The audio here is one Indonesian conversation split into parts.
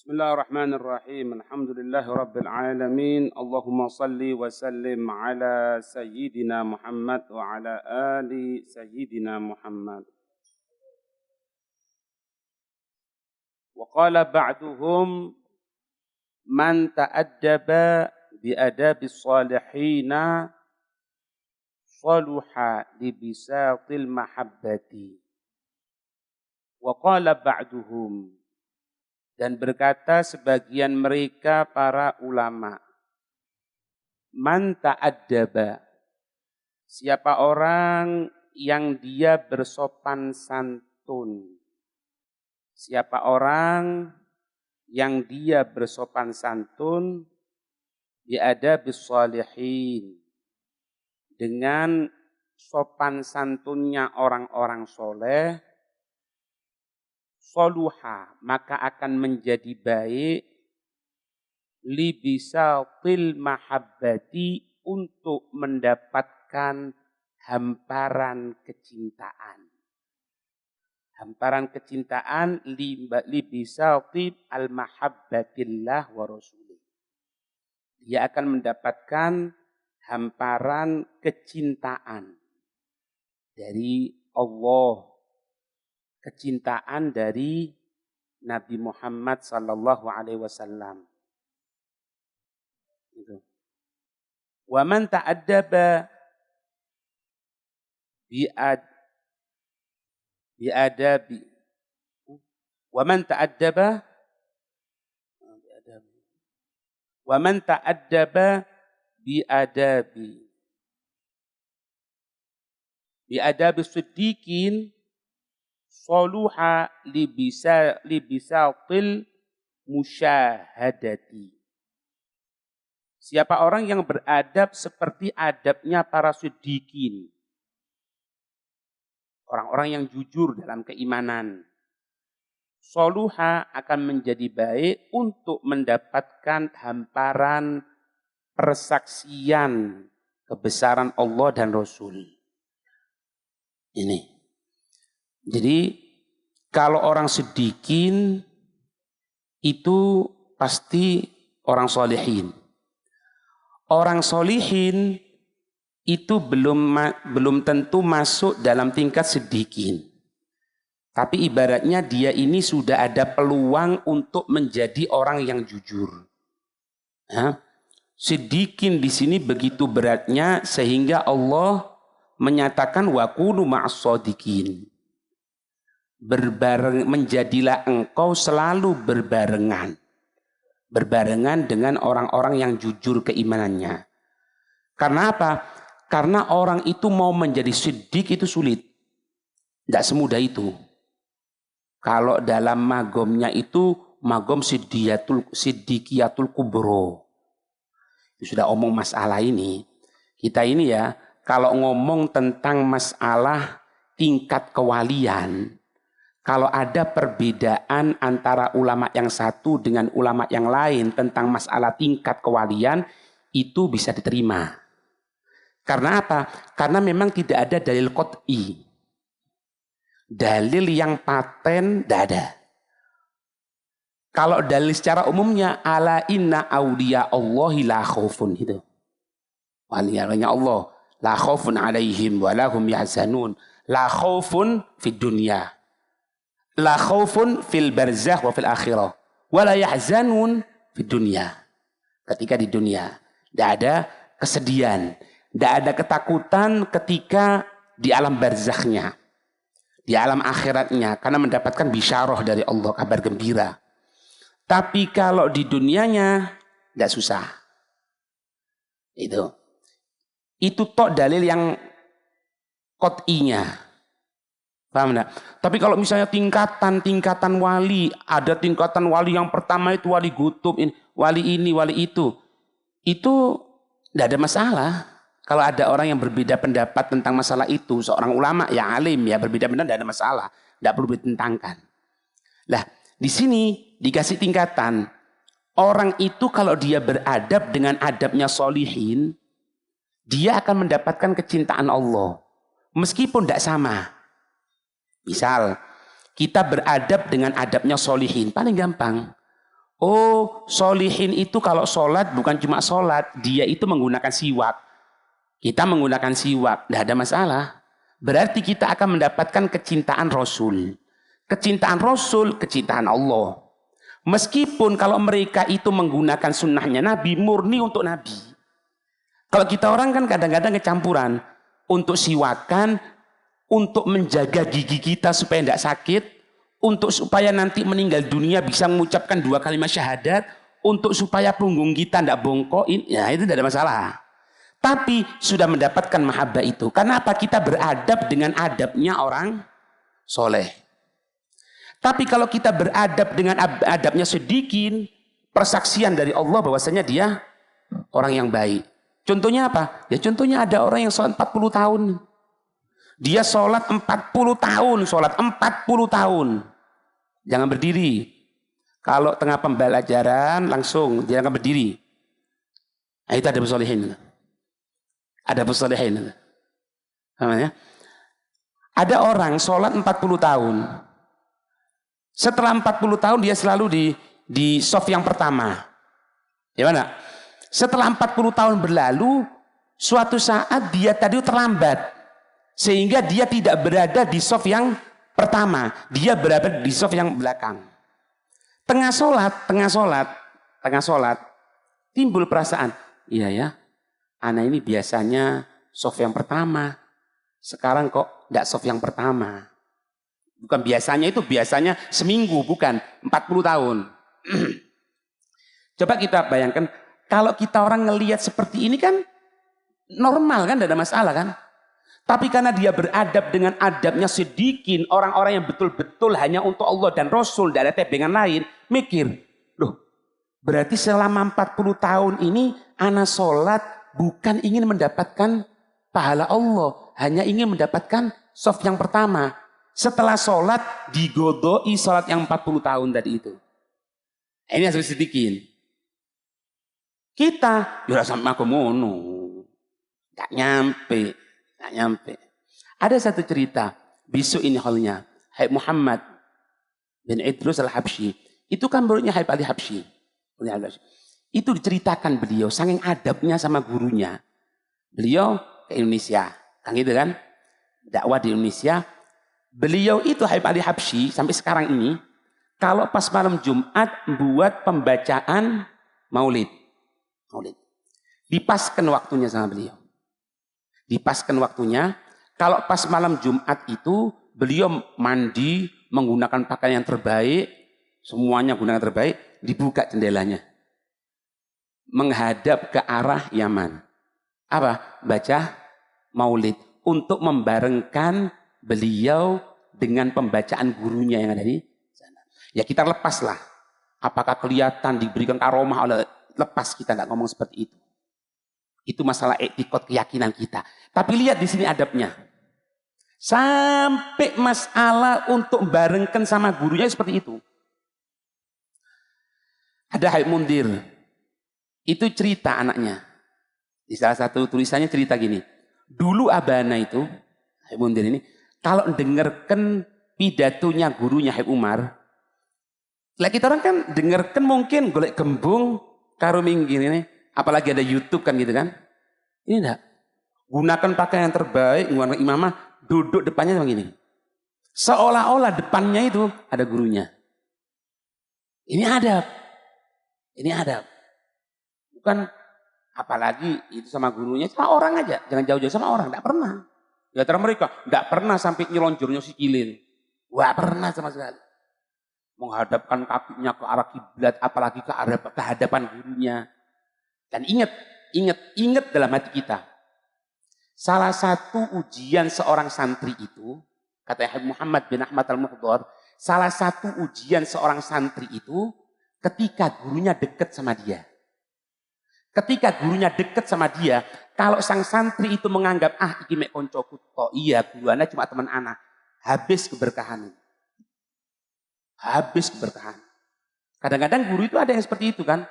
بسم الله الرحمن الرحيم الحمد لله رب العالمين اللهم صل وسلم على سيدنا محمد وعلى آل سيدنا محمد وقال بعضهم من تأدب بأداب الصالحين صلح لبساط المحبة وقال بعضهم. Dan berkata sebagian mereka para ulama, man ta'addaba, siapa orang yang dia bersopan santun, siapa orang yang dia bersopan santun, biadabis shalihin, dengan sopan santunnya orang-orang soleh, soluha, maka akan menjadi baik libisatil mahabbati, untuk mendapatkan hamparan kecintaan. Hamparan kecintaan libisatil al-mahabbatillah wa rasulih. Dia akan mendapatkan hamparan kecintaan dari Allah, kecintaan dari Nabi Muhammad sallallahu alaihi wasallam. Gitu. Wa man ta'addaba biadabi. Wa man ta'addaba wa man ta'addaba biadabi. Biadabi siddiqin soluha libisatil musyahadati. Siapa orang yang beradab seperti adabnya para siddiqin, orang-orang yang jujur dalam keimanan, soluha akan menjadi baik untuk mendapatkan hamparan persaksian kebesaran Allah dan Rasul. Ini. Jadi kalau orang siddiqin itu pasti orang solihin. Orang solihin itu belum tentu masuk dalam tingkat siddiqin. Tapi ibaratnya dia ini sudah ada peluang untuk menjadi orang yang jujur. Siddiqin di sini begitu beratnya sehingga Allah menyatakan wa kunu ma'as shodiqin. Menjadilah engkau selalu berbarengan dengan orang-orang yang jujur keimanannya. Karena apa? Karena orang itu mau menjadi siddiq itu sulit, tidak semudah itu. Kalau dalam magomnya itu magom siddiqiyatul kubro, sudah omong masalah ini. Kita ini ya, kalau ngomong tentang masalah tingkat kewalian, kalau ada perbedaan antara ulama yang satu dengan ulama yang lain tentang masalah tingkat kewalian, itu bisa diterima. Karena apa? Karena memang tidak ada dalil qot'i. Dalil yang paten tidak ada. Kalau dalil secara umumnya, ala inna awliya Allahi la khawfun. Itu. Waliya Allah. La khawfun alaihim wa lahum yahzanun. La khawfun fid dunya. La khaufun fil barzakh wa fil akhirah wa la yahzanun fid dunya. Ketika di dunia tidak ada kesedihan, tidak ada ketakutan ketika di alam barzakhnya, di alam akhiratnya, karena mendapatkan bisyarah dari Allah, kabar gembira. Tapi kalau di dunianya tidak susah. Itu tok dalil yang qot'inya. Paham enggak? Tapi kalau misalnya tingkatan wali, ada tingkatan wali yang pertama itu wali gutub, wali ini, wali itu tidak ada masalah. Kalau ada orang yang berbeda pendapat tentang masalah itu, seorang ulama yang alim ya berbeda pendapat, tidak ada masalah, tidak perlu ditentangkan. Lah, di sini dikasih tingkatan. Orang itu kalau dia beradab dengan adabnya solihin, dia akan mendapatkan kecintaan Allah, meskipun tidak sama. Misal, kita beradab dengan adabnya solihin, paling gampang. Oh, solihin itu kalau sholat bukan cuma sholat, dia itu menggunakan siwak. Kita menggunakan siwak, tidak ada masalah. Berarti kita akan mendapatkan kecintaan Rasul. Kecintaan Rasul, kecintaan Allah. Meskipun kalau mereka itu menggunakan sunnahnya Nabi, murni untuk Nabi. Kalau kita orang kan kadang-kadang kecampuran. Untuk siwakan, untuk menjaga gigi kita supaya tidak sakit, untuk supaya nanti meninggal dunia bisa mengucapkan 2 kalimat syahadat, untuk supaya punggung kita tidak bongkoin, ya itu tidak ada masalah. Tapi sudah mendapatkan mahabbah itu. Karena apa? Kita beradab dengan adabnya orang soleh. Tapi kalau kita beradab dengan adabnya sedikit, persaksian dari Allah bahwasanya dia orang yang baik. Contohnya apa? Ya contohnya ada orang yang sholat 40 tahun. Dia sholat 40 tahun, sholat 40 tahun. Jangan berdiri. Kalau tengah pembelajaran langsung jangan berdiri. Nah, itu ada persolihin. Ada persolihin. Namanya. Ada orang sholat 40 tahun. Setelah 40 tahun dia selalu di soft yang pertama. Gimana? Setelah 40 tahun berlalu, suatu saat dia tadi terlambat. Sehingga dia tidak berada di soft yang pertama. Dia berada di soft yang belakang. Tengah sholat, timbul perasaan. Iya ya, anak ini biasanya soft yang pertama. Sekarang kok tidak soft yang pertama. Bukan biasanya, itu biasanya seminggu, bukan 40 tahun. Coba kita bayangkan, kalau kita orang ngelihat seperti ini kan normal kan, tidak ada masalah kan. Tapi karena dia beradab dengan adabnya sedikit, orang-orang yang betul-betul hanya untuk Allah dan Rasul, tidak ada tebengan lain, mikir, loh berarti selama 40 tahun ini anak sholat bukan ingin mendapatkan pahala Allah, hanya ingin mendapatkan soft yang pertama. Setelah sholat digodoi sholat yang 40 tahun tadi itu. Ini hasil sedikit. Kita ya sampai aku mono, nggak nyampe. Ada satu cerita, besok ini halnya, Habib Muhammad bin Idrus al-Habsyi, itu kan muridnya Habib Ali Habsyi. Itu diceritakan beliau, saking adabnya sama gurunya. Beliau ke Indonesia, kan gitu kan, dakwah di Indonesia. Beliau itu Habib Ali Habsyi sampai sekarang ini, kalau pas malam Jumat buat pembacaan maulid. Dipaskan waktunya sama beliau. Kalau pas malam Jumat itu beliau mandi menggunakan pakaian yang terbaik, semuanya gunakan terbaik, dibuka jendelanya. Menghadap ke arah Yaman. Apa? Baca maulid untuk membarengkan beliau dengan pembacaan gurunya yang ada di sana. Ya kita lepaslah. Apakah kelihatan diberikan karomah oleh lepas, kita nggak ngomong seperti itu. Itu masalah etikot keyakinan kita. Tapi lihat di sini adabnya. Sampai masalah untuk barengkan sama gurunya seperti itu. Ada Habib Mundir. Itu cerita anaknya. Di salah satu tulisannya cerita gini. Dulu abana itu, Habib Mundir ini, kalau dengarkan pidatonya gurunya Habib Umar, lah kita orang kan dengarkan mungkin golek gembung karo minggir ini, apalagi ada YouTube kan gitu kan. Ini enggak. Gunakan pakaian yang terbaik, gunakan imamah, duduk depannya sama gini. Seolah-olah depannya itu ada gurunya. Ini adab. Bukan apalagi itu sama gurunya, sama orang aja, jangan jauh-jauh sama orang, enggak pernah. Di antara mereka enggak pernah sampai nyelonjornya sikilin. Enggak pernah sama sekali. Menghadapkan kakinya ke arah kiblat, apalagi ke arah kehadapan gurunya. Dan ingat dalam hati kita. Salah satu ujian seorang santri itu, kata Habib Muhammad bin Ahmad al-Muhdar, salah satu ujian seorang santri itu ketika gurunya dekat sama dia. Ketika gurunya dekat sama dia, kalau sang santri itu menganggap, iki mek koncoku kok, iya gurunya cuma teman anak, habis keberkahan. Habis keberkahan. Kadang-kadang guru itu ada yang seperti itu kan.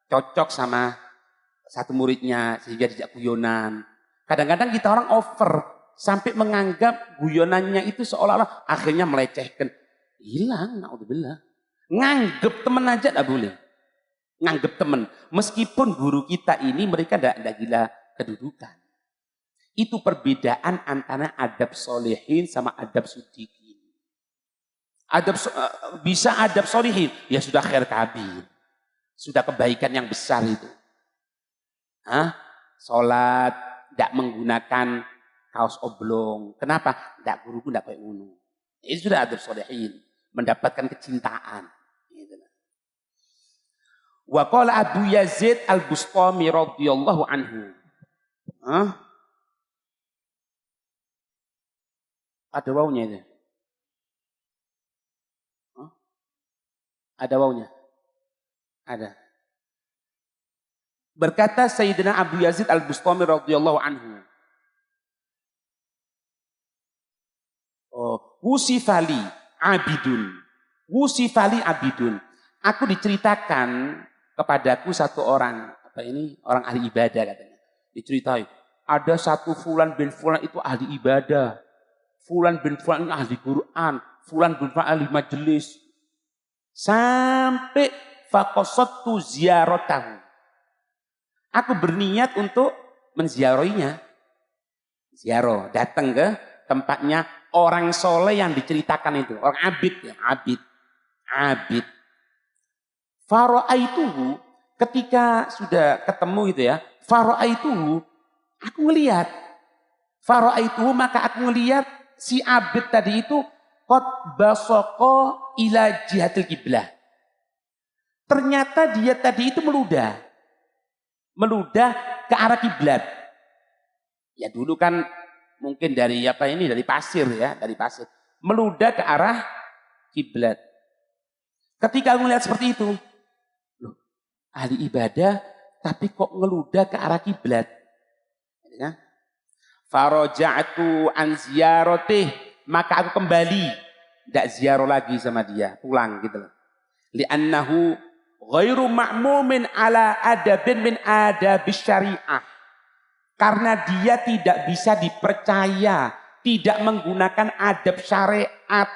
Cocok sama satu muridnya sehingga dijak guyonan. Kadang-kadang kita orang over. Sampai menganggap guyonannya itu seolah-olah akhirnya melecehkan. Hilang, naudzubillah. Nganggep teman aja tak boleh. nganggep temen. Meskipun guru kita ini mereka tidak gila kedudukan. Itu perbedaan antara adab solehin sama adab sudikin. Bisa adab solehin, ya sudah khair kabir. Sudah kebaikan yang besar itu. Sholat, tidak menggunakan kaos oblong. Kenapa? Tidak, guruku tidak kayak ngono. Itu sudah adab solehin. Mendapatkan kecintaan. Wa qala Abu Yazid Al-Bustami radhiyallahu anhu. Ada wawunya itu? Ada wawunya? Ada. Berkata Sayyidina Abu Yazid Al-Bustami radhiyallahu anhu. Wusifali abidun. Wusifali abidun. Aku diceritakan kepadaku satu orang. Apa ini? Orang ahli ibadah katanya. Diceritai. Ada satu fulan bin fulan itu ahli ibadah. Fulan bin fulan ini ahli Quran. Fulan bin fulan ahli majelis. Sampai faqasattu ziyaratahu. Aku berniat untuk menziarahinya. Ziarah, datang ke tempatnya orang soleh yang diceritakan itu. Orang abid ya, abid. Fara'aituhu, ketika sudah ketemu gitu ya. Fara'aituhu, aku ngelihat. Fara'aituhu, maka aku ngelihat si abid tadi itu qad basaqa ila jihatil kiblah. Ternyata dia tadi itu meludah ke arah kiblat. Ya dulu kan mungkin dari dari pasir ya, dari pasir. Meludah ke arah kiblat. Ketika aku melihat seperti itu, loh, ahli ibadah tapi kok ngeludah ke arah kiblat. Ya. Faraja'tu an ziyaratih, maka aku kembali, tidak ziarah lagi sama dia, pulang gitu loh. Li'annahu ghairu ma'mumin ala adabin min adabis syariah. Karena dia tidak bisa dipercaya, tidak menggunakan adab syariat.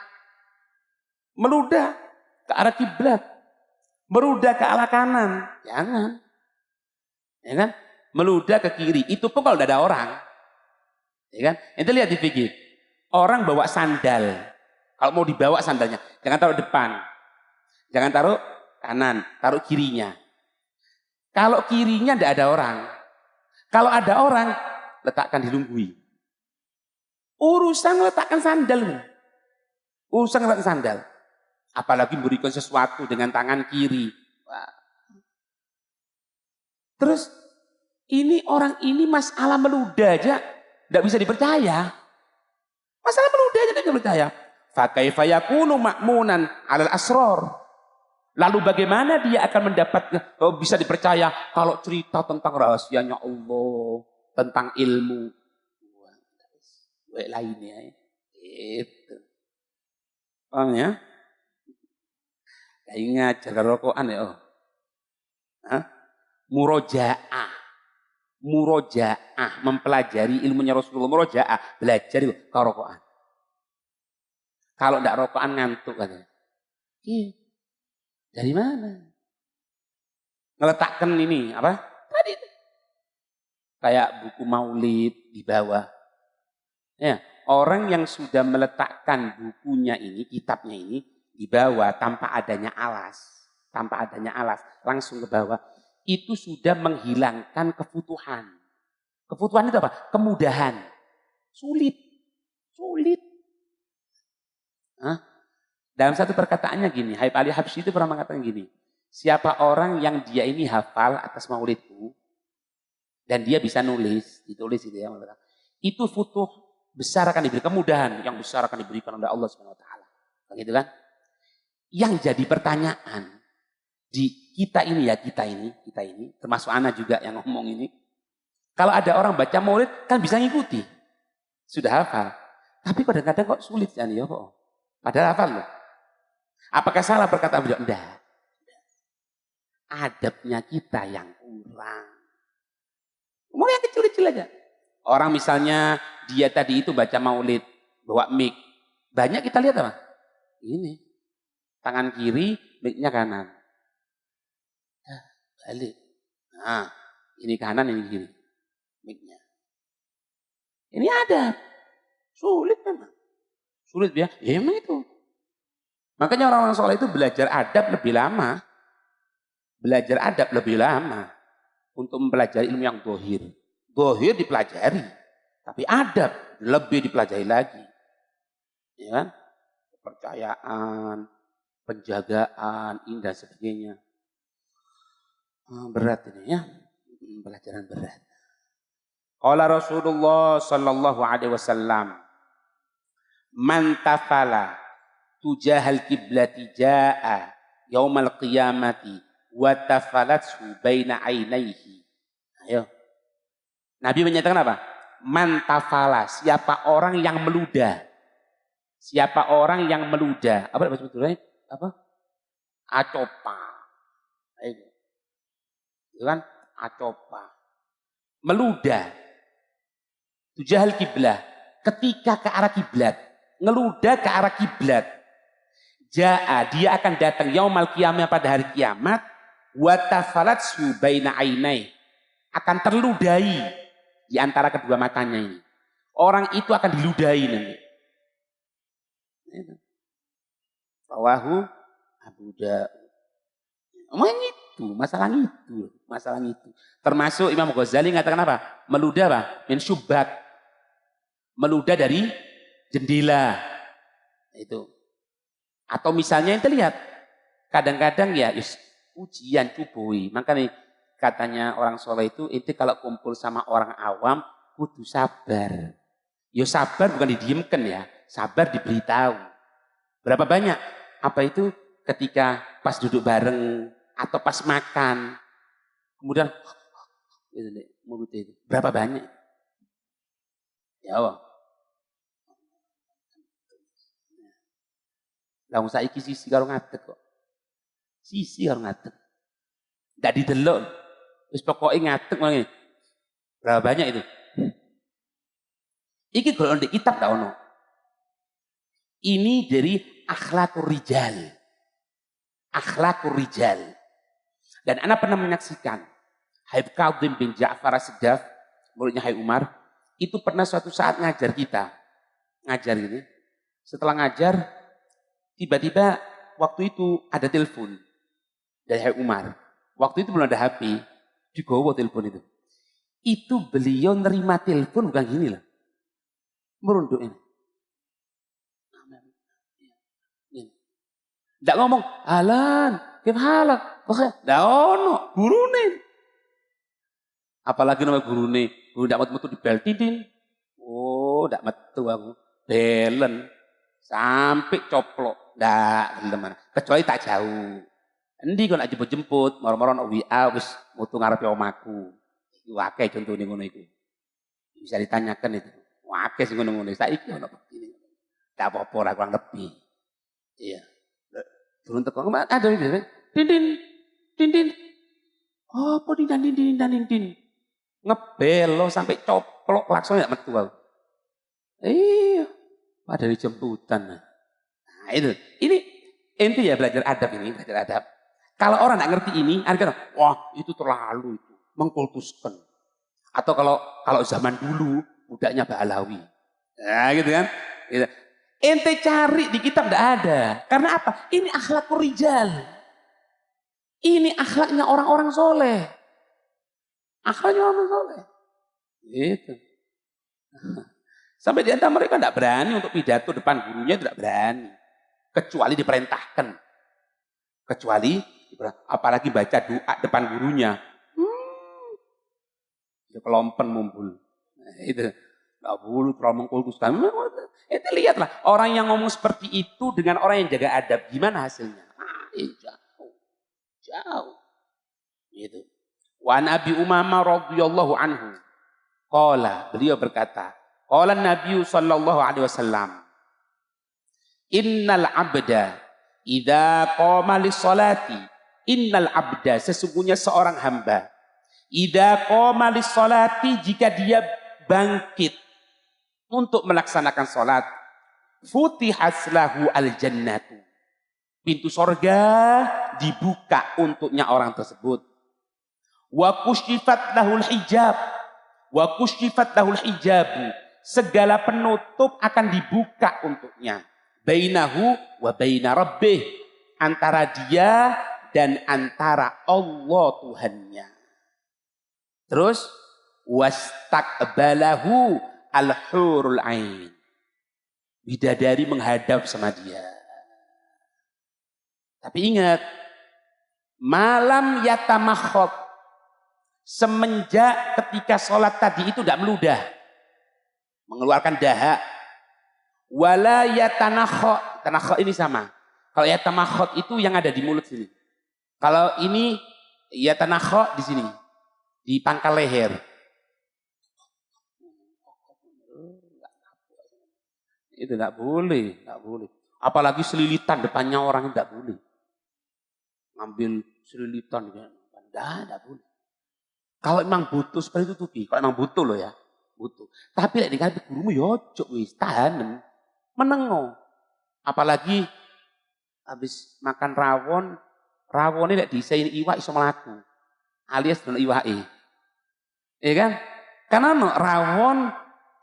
Meludah ke arah kiblat, meludah ke arah kanan, jangan. Ya kan? Meludah ke kiri, itu pun kalau tidak ada orang. Ya kan? Ente lihat di fikih. Orang bawa sandal. Kalau mau dibawa sandalnya, jangan taruh depan. Jangan taruh kanan, taruh kirinya. Kalau kirinya tidak ada orang. Kalau ada orang, letakkan di lunggui. Urusan letakkan sandal. Urusan letakkan sandal. Apalagi memberikan sesuatu dengan tangan kiri. Wah. Terus, ini orang ini masalah meludah aja. Tidak bisa dipercaya. Masalah meludah aja tidak bisa dipercaya. Fakaifa yakunu ma'munan alal asror. Lalu bagaimana dia akan mendapat, bisa dipercaya kalau cerita tentang rahasianya Allah, tentang ilmu. Lainnya. Itu. Paham ya? Ingat, jaga rokokan ya. Murojaah, mempelajari ilmunya Rasulullah. Murojaah, belajar itu rokokan. Kalau tidak rokokan ngantuk katanya. Dari mana? Ngeletakkan ini apa? Tadi itu. Kayak buku maulid di bawah. Ya, orang yang sudah meletakkan bukunya ini, kitabnya ini di bawah tanpa adanya alas, langsung ke bawah, itu sudah menghilangkan kefutuhan. Kefutuhan itu apa? Kemudahan. Sulit. Dalam satu perkataannya gini, Habib Ali Habsyi itu pernah mengatakan gini, siapa orang yang dia ini hafal atas maulidku, dan dia bisa ditulis itu ya, itu futuh besar akan diberi, kemudahan yang besar akan diberikan oleh Allah Subhanahu Wa Taala, begitu kan? Yang jadi pertanyaan di kita ini, termasuk anak juga yang ngomong ini, kalau ada orang baca maulid kan bisa ngikuti, sudah hafal, tapi kadang-kadang kok sulit kan ya kok, padahal hafal loh. Apakah salah perkataan beliau? Enggak. Adabnya kita yang kurang. Mau yang kecil-kecil aja. Orang misalnya dia tadi itu baca maulid, bawa mic. Banyak kita lihat apa? Ini. Tangan kiri, mic-nya kanan. Balik. Nah, ini kanan, ini kiri. Mic-nya. Ini adab. Sulit memang. Sulit ya? Ya emang itu. Makanya orang-orang soleh itu belajar adab lebih lama. Belajar adab lebih lama. Untuk mempelajari ilmu yang dohir. Dohir dipelajari. Tapi adab lebih dipelajari lagi. Ya kan? Kepercayaan, penjagaan, ini dan sebagainya. Berat ini ya. Pelajaran berat. Qala Rasulullah sallallahu alaihi wasallam, man tafala tujahal kiblati jaa yaumal qiyamati wa tafalathu baina ainaihi. Ayo. Nabi menyatakan apa? Man tafala, siapa orang yang meludah. Siapa orang yang meludah. Apa bahasa Sundanya? Apa? Acopa. Ayo. Itu kan acopa. Meludah. Tujahal kiblah. Ketika ke arah kiblat. Ngeludah ke arah kiblat. Ja'a, dia akan datang yaumal qiyamah pada hari kiamat. Wa tafalatsu baina ainai. Akan terludahi di antara kedua matanya ini. Orang itu akan diludahi nanti. Rawahu Abu Daud. Masalah itu. Termasuk Imam Ghazali mengatakan apa? Meludah apa? Min syubhat. Meludah dari jendela. Itu. Atau misalnya yang terlihat. Kadang-kadang ya ujian cubui. Makanya katanya orang soleh itu kalau kumpul sama orang awam kudu sabar. Ya sabar bukan didiamkan ya. Sabar diberitahu. Berapa banyak? Apa itu ketika pas duduk bareng atau pas makan. Kemudian mulut itu. Berapa banyak? Ya Allah. Langsung saiki sisi karo ngadeg kok. Sisi karo ngadeg. Ndak didelok. Wis pokoke ngadeg ngene. Berapa banyak itu? Iki golongan di kitab ndak ono. Ini dari akhlaqur rijal. Akhlaqur rijal. Dan anak pernah menyaksikan Habib Qadim bin Ja'far As-Saddaf, muridnya Habib Umar, itu pernah suatu saat ngajar kita. Ngajar gitu. Setelah ngajar, tiba-tiba waktu itu ada telepon dari Habib Umar. Waktu itu belum ada HP, digowo telepon itu. Itu beliau nerima telepon bukan gini lah. Merunduk ini. Tidak ngomong, halan, kepala, tidak ono, gurune. Apalagi nama gurune, guru tidak metu di bel tidin. Oh, tidak metu aku, belen, sampai coplok, tidak teman. Kecuali tak jauh. Endi kau nak jemput, moro-moro nak WA, wis mutu ngarepe omaku. Wakai contohnya ngono iku. Bisa ditanyakan itu. Wakai sing ngono-ngono. Saiki ono begini. Tak apa-apa lah kurang lebih. Iya. Turun teko ada gitu. Din. Oh, apa din. Ngebelo sampai coplok langsung enggak metu aku. Iya. Padahal dijemputan. Nah, itu. Ini ente ya belajar adab ini, belajar adab. Kalau orang enggak ngerti ini, artinya wah, itu terlalu itu, mengkultuskan. Atau kalau zaman dulu budaknya Ba'alawi. Nah, gitu kan? Gitu. Ente cari di kitab tidak ada. Karena apa? Ini akhlakul rijal. Ini akhlaknya orang-orang soleh. Akhlaknya orang soleh. Gitu. Sampai di antara mereka tidak berani untuk pidato depan gurunya, tidak berani. Kecuali diperintahkan. Apalagi baca doa depan gurunya. Kelompen mumpul. Nah, itu. Tidak boleh terlalu mengkultuskan. Itu lihatlah. Orang yang ngomong seperti itu dengan orang yang jaga adab. Gimana hasilnya? Jauh. Gitu. Wa Nabi Umamah radhiyallahu anhu. Beliau berkata. Qala Nabi sallallahu alaihi wasallam. Innal abda idza qama lis-salati. Innal abda, sesungguhnya seorang hamba. Idza qama lis-salati, jika dia bangkit untuk melaksanakan sholat, futihas lahu al-jannatu. Pintu sorga dibuka untuknya orang tersebut. Wa kusyifat lahul hijab. Wa kusyifat lahul hijabu. Segala penutup akan dibuka untuknya. Bainahu wa baina rabbih. Antara dia dan antara Allah Tuhannya. Terus wastaqbalahu al-hurul ain. Bidadari menghadap sama dia. Tapi ingat, malam yatamakhot, semenjak ketika sholat tadi itu tidak meludah, mengeluarkan dahak. Wala yatanakhot, tanakhot ini sama. Kalau yatamakhot itu yang ada di mulut sini. Kalau ini yatanakhot di sini, di pangkal leher. Itu tidak boleh, tidak boleh. Apalagi selilitan depannya orang tidak boleh. Ngambil selilitan, tidak boleh. Kalau memang butuh seperti itu tuh, kalau memang butuh loh ya, butuh. Tapi lek dikasih gurumu yojok wis tahan, menengo. Apalagi habis makan rawon ini lek disain iwak iso mlaku. Alias dengan iwake. Iya kan? Karena no, rawon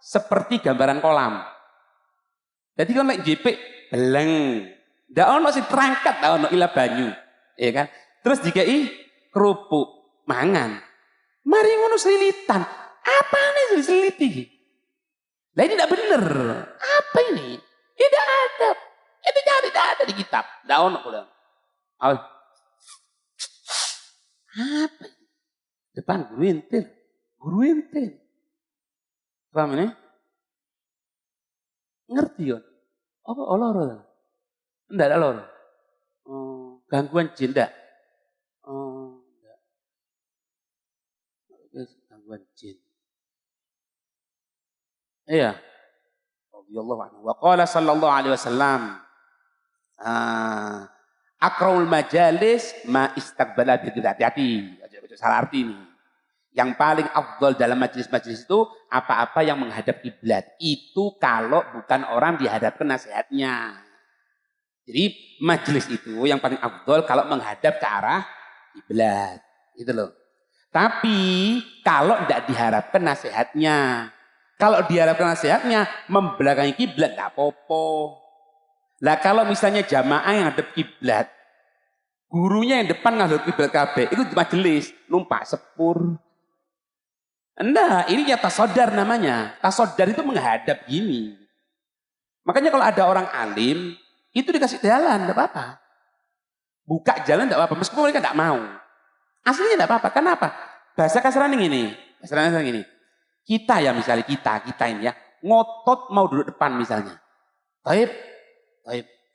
seperti gambaran kolam. Jadi kan lek jepek beleng. Ndak ono sing terangkat, ndak ono ila banyu. Iya kan? Terus dikai kerupuk mangan. Mari ngono selilitan. Apa nih selilit iki? Lah ini tidak benar. Apa ini? Tidak ada. Itu tidak ada di kitab. Ndak ono kula. Apa ini? Depan guru intil. Guru intil. Paham ini? Ngerti ya? Apa loro? Enggak ada loro. Gangguan jin enggak? Enggak. Gangguan jin. Iya. Radhiyallahu anhu. Wa qala sallallahu alaihi wasallam, akraul majalis ma istaqbala bi. Hati-hati. Salah arti ini. Yang paling afdal dalam majelis-majelis itu apa-apa yang menghadap kiblat. Itu kalau bukan orang dihadapkan nasihatnya. Jadi majelis itu yang paling afdal kalau menghadap ke arah kiblat. Gitu loh. Tapi kalau tidak diharapkan nasihatnya. Kalau diharapkan nasihatnya membelakangi kiblat tidak apa-apa. Lah kalau misalnya jamaah yang hadap kiblat, gurunya yang depan ngadep kiblat kabeh, itu di majelis numpak sepur. Enggak, ini ya tasodar namanya. Tasodar itu menghadap gini. Makanya kalau ada orang alim, itu dikasih jalan, tidak apa-apa. Buka jalan tidak apa-apa, meskipun mereka tidak mau. Aslinya tidak apa-apa, kenapa? Bahasa kasaran ini. Kasaran ini. Kita ya misalnya, kita ini ya, ngotot mau duduk depan misalnya. Taib.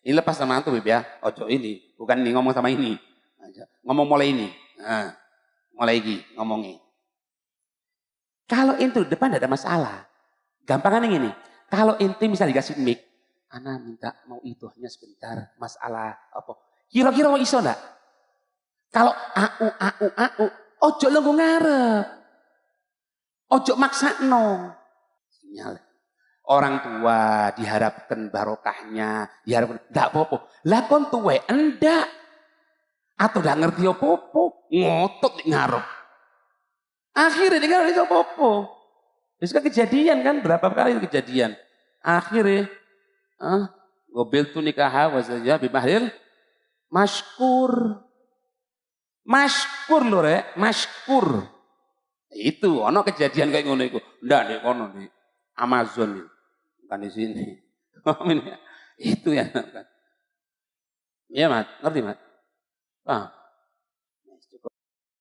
Ini lepas sama antum ya, ojo ini. Bukan ini ngomong sama ini. Ngomong mulai ini. Nah, mulai ini ngomongnya. Kalau inti depan tidak ada masalah. Gampangan yang ini. Kalau inti misalnya dikasih mic, ana minta mau itu hanya sebentar. Masalah apa? Kira-kira mau iso enggak? Kalau au, ojo lu ngarep. Ojo maksakno. Sinyal. Orang tua diharapkan barokahnya, diharapkan enggak apa-apa. Lah kon tuwe enggak. Atau enggak ngerti apa-apa, ngotot ngarep. Akhirnya dia nggak bisa apa-apa. Itu kan kejadian kan, berapa kali itu kejadian. Akhirnya, gobil tu nikah saja bimahril mashkur. Mashkur lho rek, mashkur. Itu, ono kejadian kayak ngono itu. Ndak di kono di Amazon itu. Bukan di sini. Itu ya. Iya Mat, ngerti Mat?